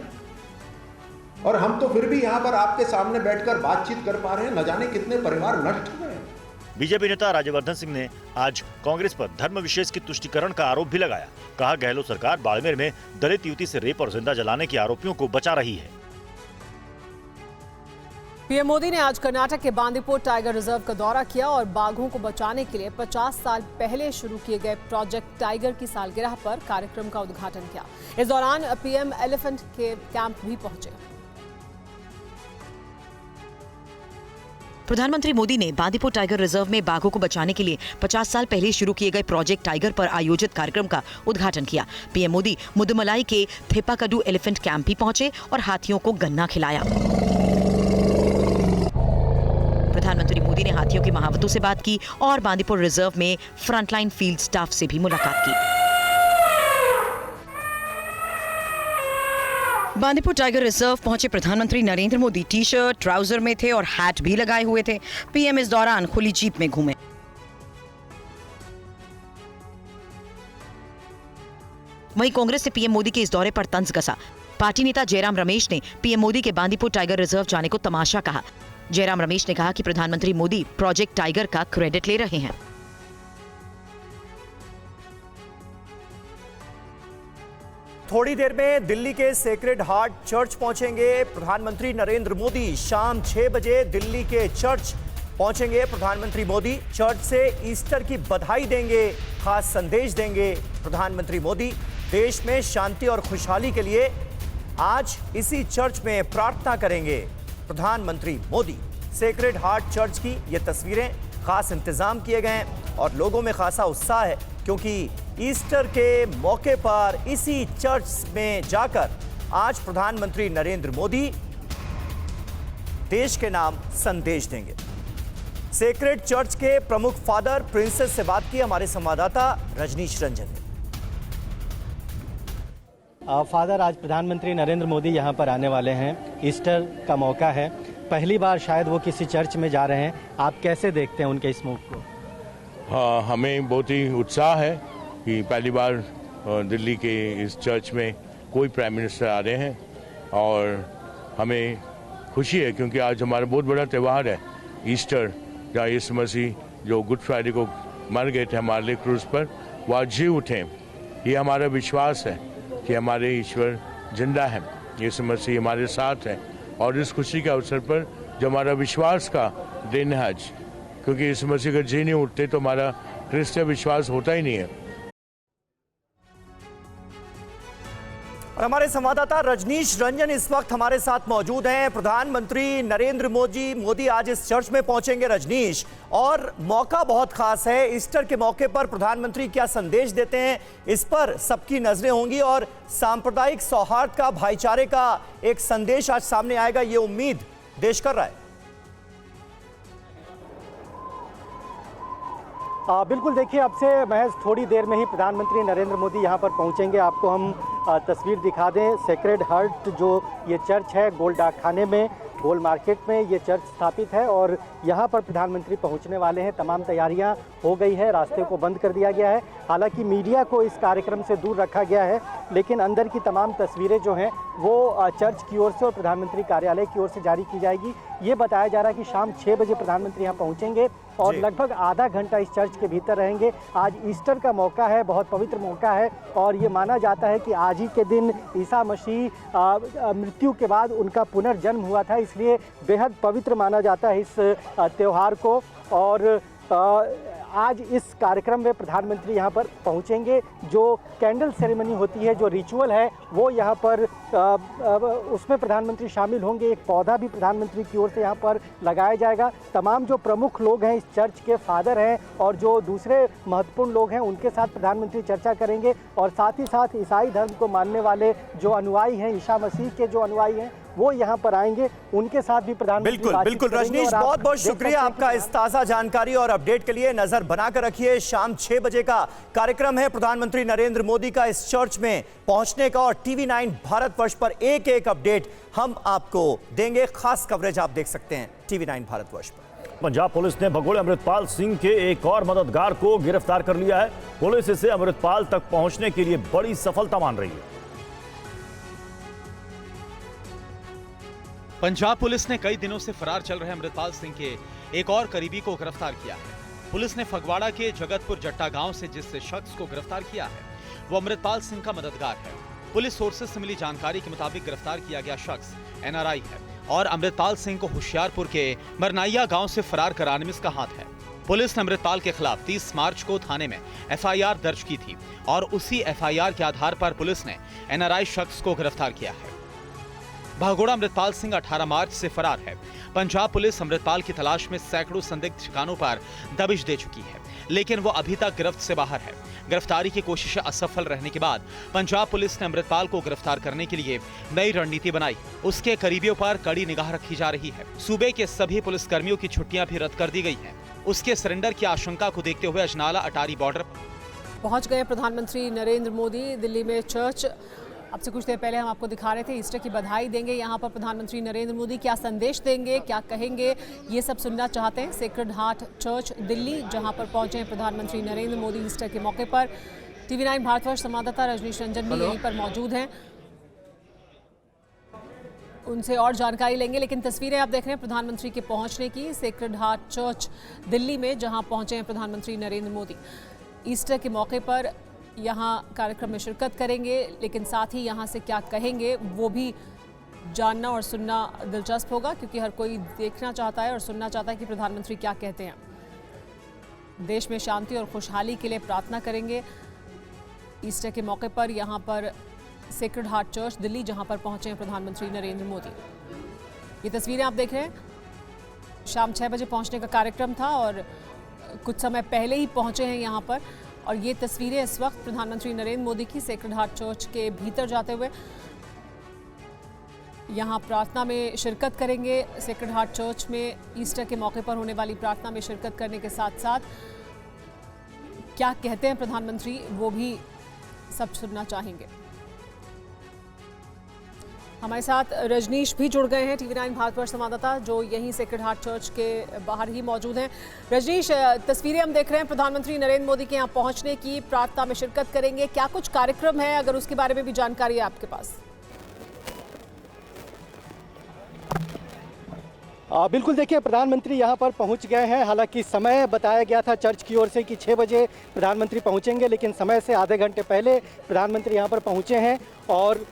और हम तो फिर भी यहाँ पर आपके सामने बैठकर बातचीत कर पा रहे हैं। न जाने कितने परिवार नष्ट हुए हैं। बीजेपी नेता राज्यवर्धन सिंह ने आज कांग्रेस पर धर्म विशेष की तुष्टीकरण का आरोप भी लगाया। कहा गहलोत सरकार बाड़मेर में दलित युवती से रेप और जिंदा जलाने के आरोपियों को बचा रही है। पीएम मोदी ने आज कर्नाटक के बांदीपुर टाइगर रिजर्व का दौरा किया और बाघों को बचाने के लिए 50 साल पहले शुरू किए गए प्रोजेक्ट टाइगर की सालगिरह पर कार्यक्रम का उद्घाटन किया। इस दौरान पीएम एलिफेंट के कैंप भी पहुंचे। प्रधानमंत्री मोदी ने बांदीपुर टाइगर रिजर्व में बाघों को बचाने के लिए 50 साल पहले शुरू किए गए प्रोजेक्ट टाइगर पर आयोजित कार्यक्रम का उद्घाटन किया। पीएम मोदी मुदुमलाई के थेपाकडू एलिफेंट कैंप भी पहुंचे और हाथियों को गन्ना खिलाया। प्रधानमंत्री मोदी ने हाथियों के महावतों से बात की और बांदीपुर रिजर्व में फ्रंटलाइन फील्ड स्टाफ से भी मुलाकात की। बांदीपुर टाइगर रिजर्व पहुंचे प्रधानमंत्री Narendra Modi T shirt trouser में थे और हैट भी लगाए हुए थे। पीएम इस दौरान खुली जीप में घूमे। वहीं कांग्रेस से पीएम मोदी के इस दौरे पर तंज कसा। पार्टी नेता जयराम रमेश ने पीएम मोदी के बांदीपुर टाइगर रिजर्व जाने को तमाशा कहा। जयराम रमेश ने कहा कि प्रधानमंत्री मोदी प्रोजेक्ट टाइगर का क्रेडिट ले रहे हैं। थोड़ी देर में दिल्ली के सेक्रेड हार्ट चर्च पहुंचेंगे प्रधानमंत्री नरेंद्र मोदी। शाम 6 बजे दिल्ली के चर्च पहुंचेंगे प्रधानमंत्री मोदी। चर्च से ईस्टर की बधाई देंगे, खास संदेश देंगे प्रधानमंत्री मोदी। देश में शांति और खुशहाली के लिए आज इसी चर्च में प्रार्थना करेंगे प्रधानमंत्री मोदी। सेक्रेड हार्ट चर्च की ये तस्वीरें, खास इंतजाम किए गए हैं और लोगों में खासा उत्साह है क्योंकि ईस्टर के मौके पर इसी चर्च में जाकर आज प्रधानमंत्री नरेंद्र मोदी देश के नाम संदेश देंगे। सेक्रेड चर्च के प्रमुख फादर प्रिंसेस से बात की हमारे संवाददाता रजनीश रंजन ने। फादर, आज प्रधानमंत्री नरेंद्र मोदी यहाँ पर आने वाले हैं। ईस्टर का मौका है, पहली बार शायद वो किसी चर्च में जा रहे हैं। आप कैसे देखते हैं उनके इस मूव को? हाँ, हमें बहुत ही उत्साह है कि पहली बार दिल्ली के इस चर्च में कोई प्राइम मिनिस्टर आ रहे हैं और हमें खुशी है क्योंकि आज हमारा बहुत बड़ा त्यौहार है ईस्टर, जहाँ यीशु मसीह जो गुड फ्राइडे को मर गए थे हमारे लिए क्रूस पर, वो आज जी उठे। ये हमारा विश्वास है कि हमारे ईश्वर जिंदा है, यीशु मसीह हमारे साथ है और इस खुशी के अवसर पर जो हमारा विश्वास का दिन है आज, क्योंकि यीशु मसीह अगर जी नहीं उठते तो हमारा क्रिश्चियन विश्वास होता ही नहीं है। और हमारे संवाददाता रजनीश रंजन इस वक्त हमारे साथ मौजूद हैं। प्रधानमंत्री नरेंद्र मोदी आज इस चर्च में पहुंचेंगे रजनीश, और मौका बहुत खास है। ईस्टर के मौके पर प्रधानमंत्री क्या संदेश देते हैं इस पर सबकी नजरें होंगी और सांप्रदायिक सौहार्द का, भाईचारे का एक संदेश आज सामने आएगा, ये उम्मीद देश कर रहा है। बिल्कुल, देखिए अब से महज थोड़ी देर में ही प्रधानमंत्री नरेंद्र मोदी यहाँ पर पहुँचेंगे। आपको हम तस्वीर दिखा दें। सेक्रेड हार्ट जो ये चर्च है, गोल डाक खाने में, गोल मार्केट में ये चर्च स्थापित है और यहाँ पर प्रधानमंत्री पहुँचने वाले हैं। तमाम तैयारियाँ हो गई है, रास्ते को बंद कर दिया गया है। हालांकि मीडिया को इस कार्यक्रम से दूर रखा गया है, लेकिन अंदर की तमाम तस्वीरें जो हैं वो चर्च की ओर से और प्रधानमंत्री कार्यालय की ओर से जारी की जाएगी। ये बताया जा रहा है कि शाम 6 बजे प्रधानमंत्री यहाँ पहुँचेंगे और लगभग आधा घंटा इस चर्च के भीतर रहेंगे। आज ईस्टर का मौका है, बहुत पवित्र मौका है और ये माना जाता है कि आज ही के दिन ईसा मसीह मृत्यु के बाद उनका पुनर्जन्म हुआ था, इसलिए बेहद पवित्र माना जाता है इस त्यौहार को। और आज इस कार्यक्रम में प्रधानमंत्री यहाँ पर पहुँचेंगे। जो कैंडल सेरेमनी होती है, जो रिचुअल है, वो यहाँ पर उसमें प्रधानमंत्री शामिल होंगे। एक पौधा भी प्रधानमंत्री की ओर से यहाँ पर लगाया जाएगा। तमाम जो प्रमुख लोग हैं इस चर्च के, फादर हैं और जो दूसरे महत्वपूर्ण लोग हैं, उनके साथ प्रधानमंत्री चर्चा करेंगे और साथ ही साथ ईसाई धर्म को मानने वाले जो अनुयायी हैं, ईसा मसीह के जो अनुयायी हैं, वो यहाँ पर आएंगे, उनके साथ भी प्रधानमंत्री बिल्कुल रजनीश, बहुत बहुत शुक्रिया आपका इस ताज़ा जानकारी और अपडेट के लिए। नजर बनाकर रखिए, शाम 6 बजे का कार्यक्रम है प्रधानमंत्री नरेंद्र मोदी का इस चर्च में पहुंचने का और TV9 भारतवर्ष पर एक एक अपडेट हम आपको देंगे। खास कवरेज आप देख सकते हैं TV9 भारतवर्ष पर। पंजाब पुलिस ने भगोड़े अमृतपाल सिंह के एक और मददगार को गिरफ्तार कर लिया है। पुलिस इसे अमृतपाल तक पहुंचने के लिए बड़ी सफलता मान रही है। पंजाब पुलिस ने कई दिनों से फरार चल रहे अमृतपाल सिंह के एक और करीबी को गिरफ्तार किया है। पुलिस ने फगवाड़ा के जगतपुर जट्टा गांव से जिस शख्स को गिरफ्तार किया है वो अमृतपाल सिंह का मददगार है। पुलिस सोर्सेज से मिली जानकारी के मुताबिक गिरफ्तार किया गया शख्स NRI है और अमृतपाल सिंह को होशियारपुर के मरनाइया गांव से फरार कराने में इसका हाथ है। पुलिस ने अमृतपाल के खिलाफ 30 मार्च को थाने में FIR दर्ज की थी और उसी FIR के आधार पर पुलिस ने NRI शख्स को गिरफ्तार किया है। भागोड़ा अमृतपाल सिंह 18 मार्च से फरार है। पंजाब पुलिस अमृतपाल की तलाश में सैकड़ों संदिग्ध ठिकानों पर दबिश दे चुकी है, लेकिन वो अभी तक गिरफ्त से बाहर है। गिरफ्तारी की कोशिशें असफल रहने के बाद पंजाब पुलिस ने अमृतपाल को गिरफ्तार करने के लिए नई रणनीति बनाई। उसके करीबियों पर कड़ी निगाह रखी जा रही है। सूबे के सभी पुलिसकर्मियों की छुट्टियां भी रद्द कर दी गई हैं। उसके सरेंडर की आशंका को देखते हुए अजनाला अटारी बॉर्डर पहुंच गए प्रधानमंत्री नरेंद्र मोदी। दिल्ली में चर्च, अब से कुछ देर पहले हम आपको दिखा रहे थे, ईस्टर की बधाई देंगे यहाँ पर प्रधानमंत्री नरेंद्र मोदी। क्या संदेश देंगे, क्या कहेंगे, ये सब सुनना चाहते हैं। सेक्रेड हार्ट चर्च दिल्ली, जहाँ पर पहुंचे हैं प्रधानमंत्री नरेंद्र मोदी ईस्टर के मौके पर। TV9 भारतवर्ष संवाददाता रजनीश रंजन भी यहीं पर मौजूद हैं, उनसे और जानकारी लेंगे। लेकिन तस्वीरें आप देख रहे हैं प्रधानमंत्री के पहुंचने की, सेक्रेड हार्ट चर्च दिल्ली में, जहां पहुंचे हैं प्रधानमंत्री नरेंद्र मोदी। ईस्टर के मौके पर यहां कार्यक्रम में शिरकत करेंगे, लेकिन साथ ही यहां से क्या कहेंगे वो भी जानना और सुनना दिलचस्प होगा, क्योंकि हर कोई देखना चाहता है और सुनना चाहता है कि प्रधानमंत्री क्या कहते हैं। देश में शांति और खुशहाली के लिए प्रार्थना करेंगे ईस्टर के मौके पर यहाँ पर सेक्रेड हार्ट चर्च दिल्ली, जहाँ पर पहुँचे हैं प्रधानमंत्री नरेंद्र मोदी। ये तस्वीरें आप देख रहे हैं, शाम 6 बजे पहुँचने का कार्यक्रम था और कुछ समय पहले ही पहुँचे हैं यहाँ पर। और ये तस्वीरें इस वक्त प्रधानमंत्री नरेंद्र मोदी की सेक्रेड हार्ट चर्च के भीतर जाते हुए यहाँ प्रार्थना में शिरकत करेंगे। सेक्रेड हार्ट चर्च में ईस्टर के मौके पर होने वाली प्रार्थना में शिरकत करने के साथ साथ क्या कहते हैं प्रधानमंत्री वो भी सब सुनना चाहेंगे। हमारे साथ रजनीश भी जुड़ गए हैं, TV9 भारतवर्ष संवाददाता, जो यहीं सेक्रेड हार्ट चर्च के बाहर ही मौजूद हैं। रजनीश, तस्वीरें हम देख रहे हैं प्रधानमंत्री नरेंद्र मोदी के यहाँ पहुँचने की, प्रार्थना में शिरकत करेंगे, क्या कुछ कार्यक्रम है, अगर उसके बारे में भी जानकारी है आपके पास? बिल्कुल, देखिए प्रधानमंत्री यहाँ पर पहुँच गए हैं। हालांकि समय बताया गया था चर्च की ओर से कि 6 बजे प्रधानमंत्री पहुँचेंगे, लेकिन समय से आधे घंटे पहले प्रधानमंत्री यहाँ पर पहुँचे हैं और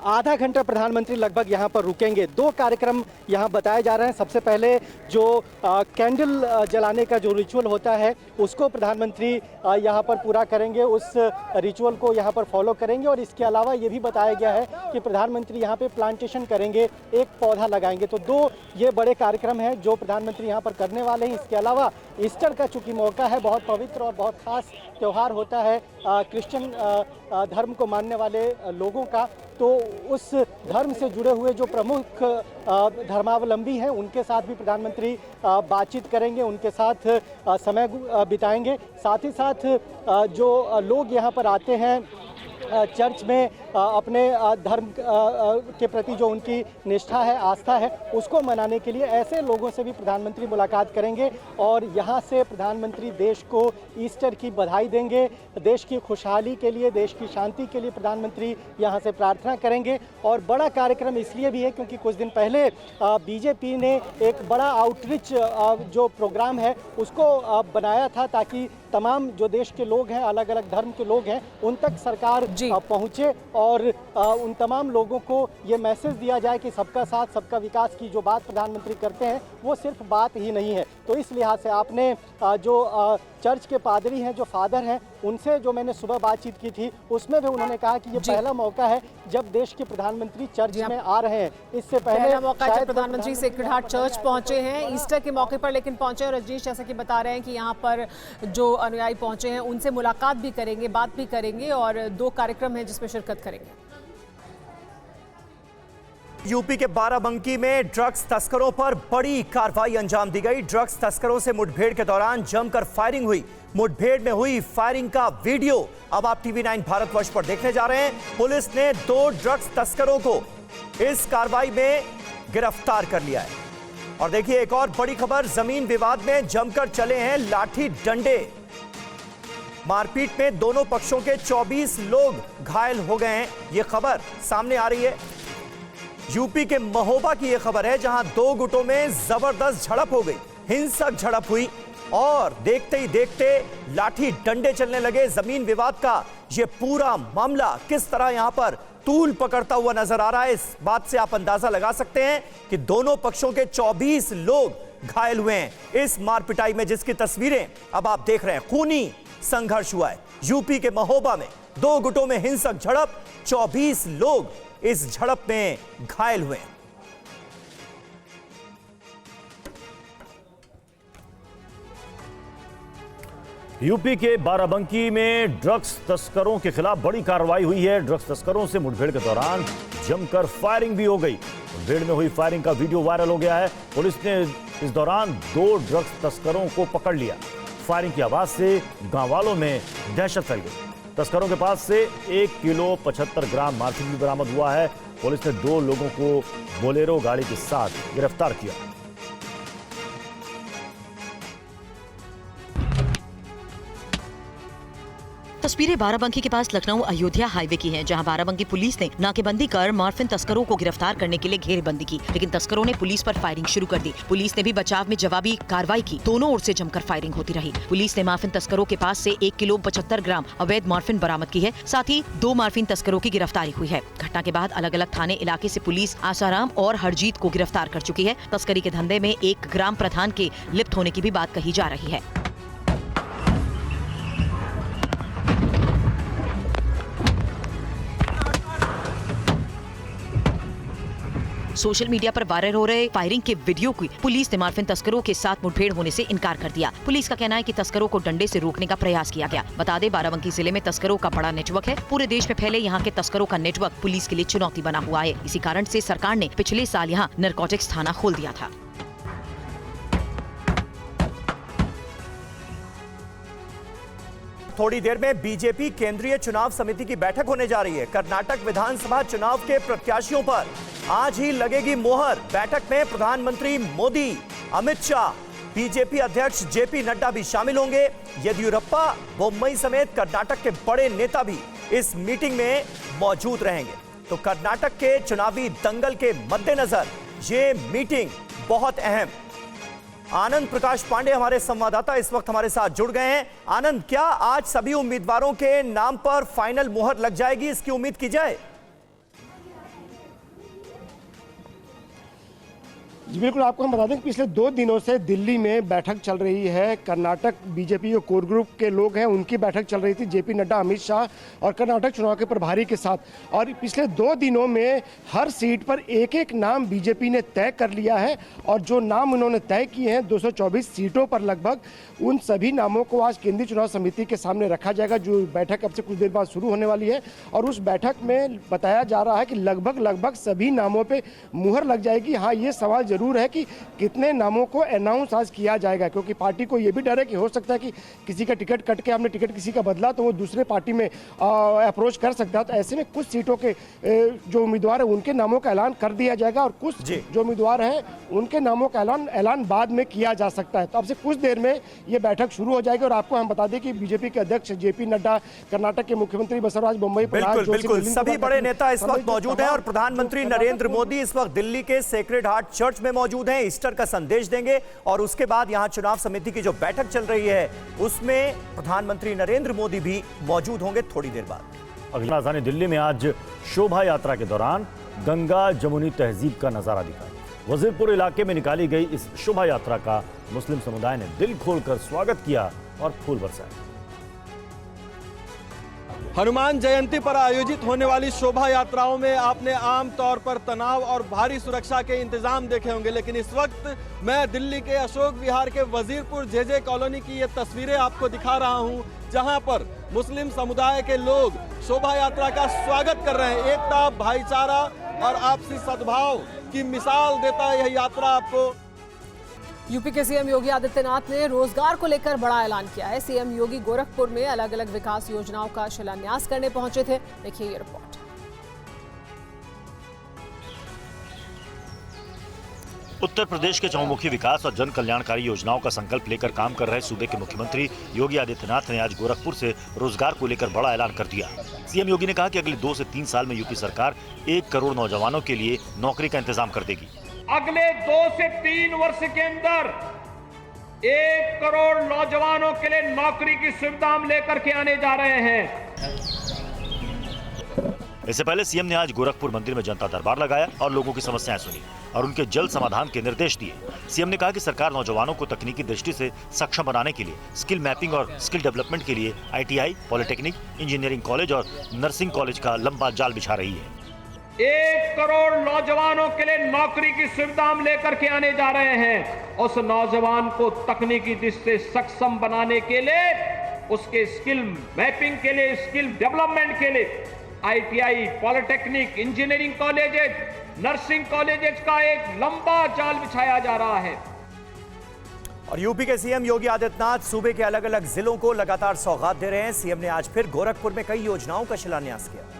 आधा घंटा प्रधानमंत्री लगभग यहाँ पर रुकेंगे। 2 कार्यक्रम यहाँ बताए जा रहे हैं। सबसे पहले जो कैंडल जलाने का जो रिचुअल होता है उसको प्रधानमंत्री यहाँ पर पूरा करेंगे, उस रिचुअल को यहाँ पर फॉलो करेंगे। और इसके अलावा ये भी बताया गया है कि प्रधानमंत्री यहाँ पे प्लांटेशन करेंगे, एक पौधा लगाएंगे। तो 2 ये बड़े कार्यक्रम हैं जो प्रधानमंत्री यहाँ पर करने वाले हैं। इसके अलावा ईस्टर का चूँकि मौका है, बहुत पवित्र और बहुत खास त्यौहार होता है क्रिश्चियन धर्म को मानने वाले लोगों का, तो उस धर्म से जुड़े हुए जो प्रमुख धर्मावलंबी हैं उनके साथ भी प्रधानमंत्री बातचीत करेंगे, उनके साथ समय बिताएंगे। साथ ही साथ जो लोग यहाँ पर आते हैं चर्च में अपने धर्म के प्रति जो उनकी निष्ठा है, आस्था है, उसको मनाने के लिए ऐसे लोगों से भी प्रधानमंत्री मुलाकात करेंगे और यहाँ से प्रधानमंत्री देश को ईस्टर की बधाई देंगे। देश की खुशहाली के लिए, देश की शांति के लिए प्रधानमंत्री यहाँ से प्रार्थना करेंगे। और बड़ा कार्यक्रम इसलिए भी है क्योंकि कुछ दिन पहले बीजेपी ने एक बड़ा आउटरीच जो प्रोग्राम है उसको बनाया था, ताकि तमाम जो देश के लोग हैं, अलग अलग धर्म के लोग हैं, उन तक सरकार पहुँचे और उन तमाम लोगों को ये मैसेज दिया जाए कि सबका साथ सबका विकास की जो बात प्रधानमंत्री करते हैं वो सिर्फ बात ही नहीं है। तो इस लिहाज से आपने जो चर्च के पादरी हैं, जो फादर हैं, उनसे जो मैंने सुबह बातचीत की थी उसमें भी उन्होंने कहा कि ये पहला मौका है जब देश के प्रधानमंत्री चर्च में आ रहे हैं। इससे पहले मौका जब प्रधानमंत्री सेक्रेड हार्ट चर्च पहुंचे हैं ईस्टर के मौके पर, लेकिन पहुंचे और रजनीश जैसा कि बता रहे हैं कि यहाँ पर जो अनुयायी पहुंचे हैं उनसे मुलाकात भी करेंगे, बात भी करेंगे और 2 कार्यक्रम हैं जिसमें शिरकत करेंगे। यूपी के बाराबंकी में ड्रग्स तस्करों पर बड़ी कार्रवाई अंजाम दी गई। ड्रग्स तस्करों से मुठभेड़ के दौरान जमकर फायरिंग हुई। मुठभेड़ में हुई फायरिंग का वीडियो अब आप TV9 भारतवर्ष पर देखने जा रहे हैं। पुलिस ने 2 ड्रग्स तस्करों को इस कार्रवाई में गिरफ्तार कर लिया है। और देखिए एक और बड़ी खबर, जमीन विवाद में जमकर चले हैं लाठी डंडे। मारपीट में दोनों पक्षों के 24 लोग घायल हो गए हैं। यह खबर सामने आ रही है, यूपी के महोबा की यह खबर है, जहां 2 गुटों में जबरदस्त झड़प हो गई, हिंसक झड़प हुई और देखते ही देखते लाठी डंडे चलने लगे। जमीन विवाद का यह पूरा मामला किस तरह यहां पर तूल पकड़ता हुआ नजर आ रहा है, इस बात से आप अंदाजा लगा सकते हैं कि दोनों पक्षों के 24 लोग घायल हुए हैं इस मारपिटाई में, जिसकी तस्वीरें अब आप देख रहे हैं। खूनी संघर्ष हुआ है यूपी के महोबा में, 2 गुटों में हिंसक झड़प, 24 लोग इस झड़प में घायल हुए। यूपी के बाराबंकी में ड्रग्स तस्करों के खिलाफ बड़ी कार्रवाई हुई है। ड्रग्स तस्करों से मुठभेड़ के दौरान जमकर फायरिंग भी हो गई। मुठभेड़ में हुई फायरिंग का वीडियो वायरल हो गया है। पुलिस ने इस दौरान 2 ड्रग्स तस्करों को पकड़ लिया। फायरिंग की आवाज से गांव वालों में दहशत फैल गई। तस्करों के पास से 1 किलो 75 ग्राम मार्फिन भी बरामद हुआ है। पुलिस ने 2 लोगों को बोलेरो गाड़ी के साथ गिरफ्तार किया। तस्वीरें बाराबंकी के पास लखनऊ अयोध्या हाईवे की हैं, जहां बाराबंकी पुलिस ने नाकेबंदी कर मॉर्फिन तस्करों को गिरफ्तार करने के लिए घेरेबंदी की, लेकिन तस्करों ने पुलिस पर फायरिंग शुरू कर दी। पुलिस ने भी बचाव में जवाबी कार्रवाई की। दोनों ओर से जमकर फायरिंग होती रही। पुलिस ने मॉर्फिन तस्करों के पास से 1 किलो 75 ग्राम अवैध मॉर्फिन बरामद की है। साथ ही 2 मॉर्फिन तस्करों की गिरफ्तारी हुई है। घटना के बाद अलग अलग थाने इलाके से पुलिस आसाराम और हरजीत को गिरफ्तार कर चुकी है। तस्करी के धंधे में एक ग्राम प्रधान के लिप्त होने की भी बात कही जा रही है। सोशल मीडिया पर वायरल हो रहे फायरिंग के वीडियो की पुलिस ने मॉर्फिन तस्करों के साथ मुठभेड़ होने से इनकार कर दिया। पुलिस का कहना है कि तस्करों को डंडे से रोकने का प्रयास किया गया। बता दें, बाराबंकी जिले में तस्करों का बड़ा नेटवर्क है। पूरे देश में फैले यहाँ के तस्करों का नेटवर्क पुलिस के लिए चुनौती बना हुआ है। इसी कारण से सरकार ने पिछले साल यहाँ नारकोटिक्स थाना खोल दिया था। थोड़ी देर में बीजेपी केंद्रीय चुनाव समिति की बैठक होने जा रही है। कर्नाटक विधानसभा चुनाव के प्रत्याशियों पर आज ही लगेगी मोहर। बैठक में प्रधानमंत्री मोदी, अमित शाह, बीजेपी अध्यक्ष जेपी नड्डा भी शामिल होंगे। येदियुरप्पा, बोम्मई समेत कर्नाटक के बड़े नेता भी इस मीटिंग में मौजूद रहेंगे। तो कर्नाटक के चुनावी दंगल के मद्देनजर ये मीटिंग बहुत अहम। आनंद प्रकाश पांडे हमारे संवाददाता इस वक्त हमारे साथ जुड़ गए हैं। आनंद, क्या आज सभी उम्मीदवारों के नाम पर फाइनल मुहर लग जाएगी, इसकी उम्मीद की जाए? जी बिल्कुल, आपको हम बता दें कि पिछले 2 दिनों से दिल्ली में बैठक चल रही है। कर्नाटक बीजेपी जो कोर ग्रुप के लोग हैं उनकी बैठक चल रही थी, जेपी नड्डा, अमित शाह और कर्नाटक चुनाव के प्रभारी के साथ। और पिछले 2 दिनों में हर सीट पर एक नाम बीजेपी ने तय कर लिया है और जो नाम उन्होंने तय किए हैं 224 सीटों पर लगभग, उन सभी नामों को आज केंद्रीय चुनाव समिति के सामने रखा जाएगा, जो बैठक अब से कुछ देर बाद शुरू होने वाली है। और उस बैठक में बताया जा रहा है कि लगभग सभी नामों पर मुहर लग जाएगी। हाँ, ये सवाल जरूर है कि कितने नामों को अनाउंस आज किया जाएगा, क्योंकि पार्टी को यह भी डर है कि हो सकता है कि किसी का टिकट कट के हमने टिकट किसी का बदला तो वो दूसरे पार्टी में अप्रोच कर सकता है। तो ऐसे में कुछ सीटों के जो उम्मीदवार है उनके नामों का ऐलान कर दिया जाएगा और कुछ जो उम्मीदवार हैं उनके नामों का ऐलान बाद में किया जा सकता है। तो अब से कुछ देर में ये बैठक शुरू हो जाएगी। और आपको हम बता दें कि बीजेपी के अध्यक्ष जेपी नड्डा, कर्नाटक के मुख्यमंत्री बसवराज बोम्मई, बिल्कुल सभी बड़े नेता इस वक्त मौजूद हैं और प्रधानमंत्री नरेंद्र मोदी इस वक्त दिल्ली के सेक्रेड हार्ट चर्च में मौजूद हैं। ईस्टर का संदेश देंगे और उसके बाद यहां चुनाव समिति की जो बैठक चल रही है उसमें प्रधानमंत्री नरेंद्र मोदी भी मौजूद होंगे थोड़ी देर बाद। अगली राजधानी दिल्ली में आज शोभा यात्रा के दौरान गंगा जमुनी तहजीब का नजारा दिखा। वजीरपुर इलाके में निकाली गई इस शोभा यात्रा का मुस्लिम समुदाय ने दिल खोलकर स्वागत किया और फूल बरसाए। हनुमान जयंती पर आयोजित होने वाली शोभा यात्राओं में आपने आम तौर पर तनाव और भारी सुरक्षा के इंतजाम देखे होंगे, लेकिन इस वक्त मैं दिल्ली के अशोक विहार के वजीरपुर जेजे कॉलोनी की ये तस्वीरें आपको दिखा रहा हूं, जहां पर मुस्लिम समुदाय के लोग शोभा यात्रा का स्वागत कर रहे हैं। एकता, भाईचारा और आपसी सद्भाव की मिसाल देता है यह यात्रा आपको। यूपी के सीएम योगी आदित्यनाथ ने रोजगार को लेकर बड़ा ऐलान किया है। सीएम योगी गोरखपुर में अलग अलग विकास योजनाओं का शिलान्यास करने पहुंचे थे। देखिए ये रिपोर्ट। उत्तर प्रदेश के चहुमुखी विकास और जन कल्याणकारी योजनाओं का संकल्प लेकर काम कर रहे सूबे के मुख्यमंत्री योगी आदित्यनाथ ने आज गोरखपुर से रोजगार को लेकर बड़ा ऐलान कर दिया। सीएम योगी ने कहा कि अगले 2 से 3 साल में यूपी सरकार 1 करोड़ नौजवानों के लिए नौकरी का इंतजाम कर देगी। अगले 2 से 3 वर्ष के अंदर 1 करोड़ नौजवानों के लिए नौकरी की सुविधा हम लेकर के आने जा रहे हैं। इससे पहले सीएम ने आज गोरखपुर मंदिर में जनता दरबार लगाया और लोगों की समस्याएं सुनी और उनके जल्द समाधान के निर्देश दिए। सीएम ने कहा कि सरकार नौजवानों को तकनीकी दृष्टि से सक्षम बनाने के लिए स्किल मैपिंग और स्किल डेवलपमेंट के लिए ITI, पॉलिटेक्निक, इंजीनियरिंग कॉलेज और नर्सिंग कॉलेज का लंबा जाल बिछा रही है। 1 करोड़ नौजवानों के लिए नौकरी की सुविधा हम लेकर के आने जा रहे हैं। उस नौजवान को तकनीकी दृष्टि से सक्षम बनाने के लिए, उसके स्किल मैपिंग के लिए, स्किल डेवलपमेंट के लिए ITI, polytechnic, engineering colleges, nursing colleges का एक लंबा जाल बिछाया जा रहा है। और यूपी के सीएम योगी आदित्यनाथ सूबे के अलग अलग जिलों को लगातार सौगात दे रहे हैं। सीएम ने आज फिर गोरखपुर में कई योजनाओं का शिलान्यास किया।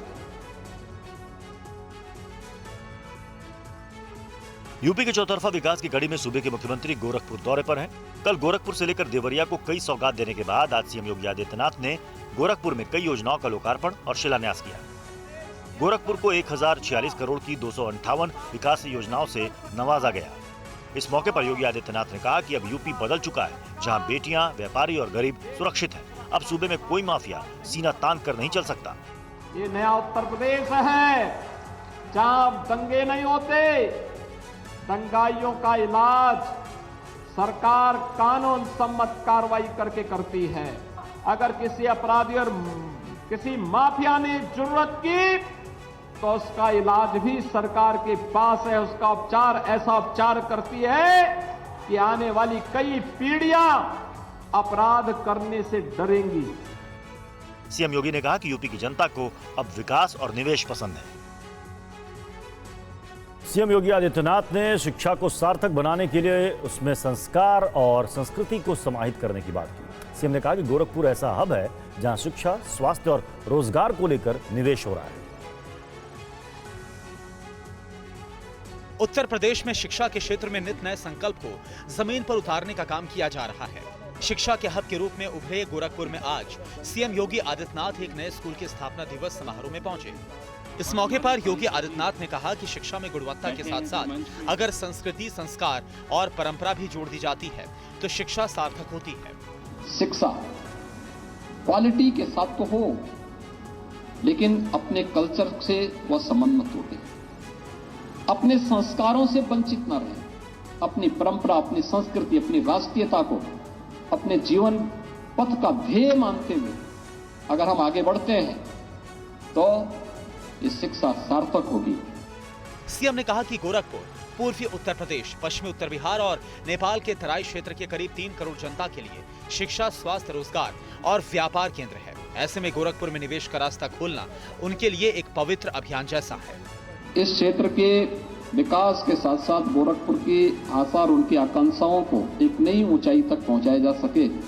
यूपी के चौतरफा विकास की कड़ी में सूबे के मुख्यमंत्री गोरखपुर दौरे पर हैं। कल गोरखपुर से लेकर देवरिया को कई सौगात देने के बाद आज सीएम योगी आदित्यनाथ ने गोरखपुर में कई योजनाओं का लोकार्पण और शिलान्यास किया। गोरखपुर को 1046 करोड़ की 258 विकास योजनाओं से नवाजा गया। इस मौके पर योगी आदित्यनाथ ने कहा कि अब यूपी बदल चुका है, जहां बेटियां, व्यापारी और गरीब सुरक्षित हैं। अब सूबे में कोई माफिया सीना तान कर नहीं चल सकता। ये नया उत्तर प्रदेश है, जहां दंगे नहीं होते। दंगाइयों का इलाज सरकार कानून सम्मत कार्रवाई करके करती है। अगर किसी अपराधी और किसी माफिया ने जरूरत की तो उसका इलाज भी सरकार के पास है। उसका उपचार ऐसा उपचार करती है कि आने वाली कई पीढ़ियां अपराध करने से डरेंगी। सीएम योगी ने कहा कि यूपी की जनता को अब विकास और निवेश पसंद है। सीएम योगी आदित्यनाथ ने शिक्षा को सार्थक बनाने के लिए उसमें संस्कार और संस्कृति को समाहित करने की बात की। सीएम ने कहा कि गोरखपुर ऐसा हब है जहां शिक्षा, स्वास्थ्य और रोजगार को लेकर निवेश हो रहा है। उत्तर प्रदेश में शिक्षा के क्षेत्र में नित नए संकल्प को जमीन पर उतारने का काम किया जा रहा है। शिक्षा के हब के रूप में उभरे गोरखपुर में आज सीएम योगी आदित्यनाथ एक नए स्कूल के स्थापना दिवस समारोह में पहुंचे। इस मौके पर योगी आदित्यनाथ ने कहा कि शिक्षा में गुणवत्ता के साथ साथ अगर संस्कृति, संस्कार और परंपरा भी जोड़ दी जाती है तो शिक्षा सार्थक होती है। शिक्षा क्वालिटी के साथ तो हो, लेकिन अपने कल्चर से वह संबंध मत टूटे, अपने संस्कारों से वंचित न रहे, अपनी परंपरा, अपनी संस्कृति, अपनी राष्ट्रीयता को अपने जीवन पथ का ध्येय मानते हुए अगर हम आगे बढ़ते हैं तो ये शिक्षा सार्थक होगी। सीएम ने कहा कि गोरखपुर पूर्वी उत्तर प्रदेश, पश्चिमी उत्तर बिहार और नेपाल के तराई क्षेत्र के करीब 3 करोड़ जनता के लिए शिक्षा, स्वास्थ्य, रोजगार और व्यापार केंद्र है। ऐसे में गोरखपुर में निवेश का रास्ता खोलना उनके लिए एक पवित्र अभियान जैसा है। इस क्षेत्र के विकास के साथ साथ गोरखपुर की आशा और उनकी आकांक्षाओं को एक नई ऊंचाई तक पहुंचाया जा सके,